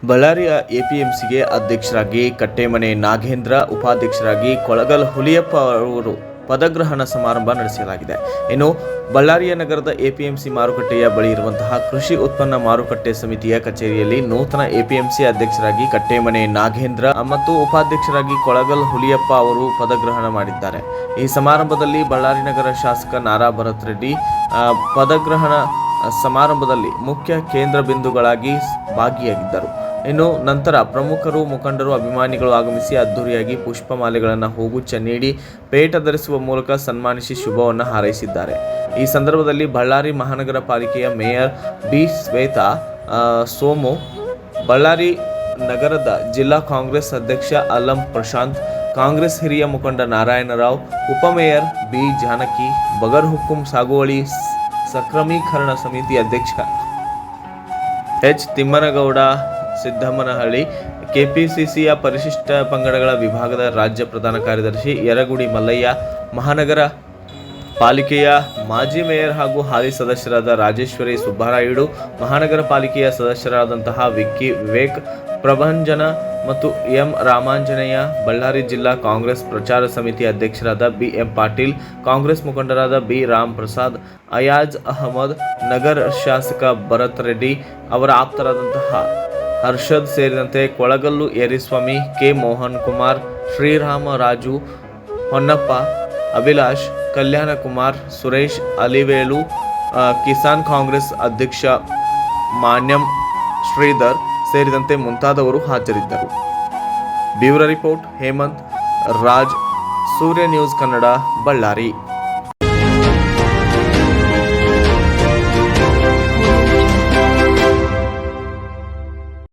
ಬಳ್ಳಾರಿಯ ಎಪಿಎಂಸಿಗೆ ಅಧ್ಯಕ್ಷರಾಗಿ ಕಟ್ಟೇಮನೆ ನಾಗೇಂದ್ರ, ಉಪಾಧ್ಯಕ್ಷರಾಗಿ ಕೊಳಗಲ್ ಹುಲಿಯಪ್ಪ ಅವರು ಪದಗ್ರಹಣ ಸಮಾರಂಭ ನಡೆಸಲಾಗಿದೆ. ಇನ್ನು ಬಳ್ಳಾರಿಯ ನಗರದ ಎಪಿಎಂಸಿ ಮಾರುಕಟ್ಟೆಯ ಬಳಿ ಇರುವಂತಹ ಕೃಷಿ ಉತ್ಪನ್ನ ಮಾರುಕಟ್ಟೆ ಸಮಿತಿಯ ಕಚೇರಿಯಲ್ಲಿ ನೂತನ ಎಪಿಎಂಸಿ ಅಧ್ಯಕ್ಷರಾಗಿ ಕಟ್ಟೇಮನೆ ನಾಗೇಂದ್ರ ಮತ್ತು ಉಪಾಧ್ಯಕ್ಷರಾಗಿ ಕೊಳಗಲ್ ಹುಲಿಯಪ್ಪ ಅವರು ಪದಗ್ರಹಣ ಮಾಡಿದ್ದಾರೆ. ಈ ಸಮಾರಂಭದಲ್ಲಿ ಬಳ್ಳಾರಿ ನಗರ ಶಾಸಕ ನಾರಾ ಭರತ್ ರೆಡ್ಡಿ ಪದಗ್ರಹಣ ಸಮಾರಂಭದಲ್ಲಿ ಮುಖ್ಯ ಕೇಂದ್ರ ಬಿಂದುಗಳಾಗಿ ಭಾಗಿಯಾಗಿದ್ದರು. ಇನ್ನು ನಂತರ ಪ್ರಮುಖರು, ಮುಖಂಡರು, ಅಭಿಮಾನಿಗಳು ಆಗಮಿಸಿ ಅದ್ದೂರಿಯಾಗಿ ಪುಷ್ಪಮಾಲೆಗಳನ್ನು ಹೂಗುಚ್ಛ ನೀಡಿ ಪೇಟ ಧರಿಸುವ ಮೂಲಕ ಸನ್ಮಾನಿಸಿ ಶುಭವನ್ನು ಹಾರೈಸಿದ್ದಾರೆ. ಈ ಸಂದರ್ಭದಲ್ಲಿ ಬಳ್ಳಾರಿ ಮಹಾನಗರ ಪಾಲಿಕೆಯ ಮೇಯರ್ ಬಿ ಶ್ವೇತಾ ಸೋಮು, ಬಳ್ಳಾರಿ ನಗರದ ಜಿಲ್ಲಾ ಕಾಂಗ್ರೆಸ್ ಅಧ್ಯಕ್ಷ ಅಲ್ಲಂ ಪ್ರಶಾಂತ್, ಕಾಂಗ್ರೆಸ್ ಹಿರಿಯ ಮುಖಂಡ ನಾರಾಯಣರಾವ್, ಉಪಮೇಯರ್ ಬಿ ಜಾನಕಿ, ಬಗರ್ ಹುಕುಂ ಸಾಗುವಳಿ ಸಕ್ರಮೀಕರಣ ಸಮಿತಿ ಅಧ್ಯಕ್ಷ ಎಚ್ ತಿಮ್ಮನಗೌಡ ಸಿದ್ದಮ್ಮನಹಳ್ಳಿ, ಕೆಪಿಸಿಸಿಯ ಪರಿಶಿಷ್ಟ ಪಂಗಡಗಳ ವಿಭಾಗದ ರಾಜ್ಯ ಪ್ರಧಾನ ಕಾರ್ಯದರ್ಶಿ ಯರಗುಡಿ ಮಲ್ಲಯ್ಯ, ಮಹಾನಗರ ಪಾಲಿಕೆಯ ಮಾಜಿ ಮೇಯರ್ ಹಾಗೂ ಹಾಲಿ ಸದಸ್ಯರಾದ ರಾಜೇಶ್ವರಿ ಸುಬ್ಬರಾಯುಡು, ಮಹಾನಗರ ಪಾಲಿಕೆಯ ಸದಸ್ಯರಾದಂತಹ ವಿಕ್ಕಿ ವಿವೇಕ್, ಪ್ರಭಂಜನ ಮತ್ತು ಎಂ ರಾಮಾಂಜನೇಯ, ಬಳ್ಳಾರಿ ಜಿಲ್ಲಾ ಕಾಂಗ್ರೆಸ್ ಪ್ರಚಾರ ಸಮಿತಿ ಅಧ್ಯಕ್ಷರಾದ ಬಿ.ಎಂ. ಪಾಟೀಲ್, ಕಾಂಗ್ರೆಸ್ ಮುಖಂಡರಾದ ಬಿ. ರಾಮ್ ಪ್ರಸಾದ್, ಅಯಾಜ್ ಅಹಮದ್, ನಗರ ಶಾಸಕ ಭರತ್ ರೆಡ್ಡಿ, ಅವರ ಆಪ್ತರಾದಂತಹ ಹರ್ಷದ್ ಸೇರಿದಂತೆ ಕೊಳಗಲ್ಲು ಯರಿಸ್ವಾಮಿ, ಕೆ. ಮೋಹನ್ ಕುಮಾರ್, ಶ್ರೀರಾಮ ರಾಜು, ಹೊನ್ನಪ್ಪ, ಅಭಿಲಾಷ್, ಕಲ್ಯಾಣ ಕುಮಾರ್, ಸುರೇಶ್, ಅಲಿವೇಲು, ಕಿಸಾನ್ ಕಾಂಗ್ರೆಸ್ ಅಧ್ಯಕ್ಷ ಮಾನ್ಯಂ ಶ್ರೀಧರ್ ಸೇರಿದಂತೆ ಮುಂತಾದವರು ಹಾಜರಿದ್ದರು. ಬ್ಯೂರೋ ರಿಪೋರ್ಟ್ ಹೇಮಂತ್ ರಾಜ್, ಸೂರ್ಯ ನ್ಯೂಸ್ ಕನ್ನಡ, ಬಳ್ಳಾರಿ.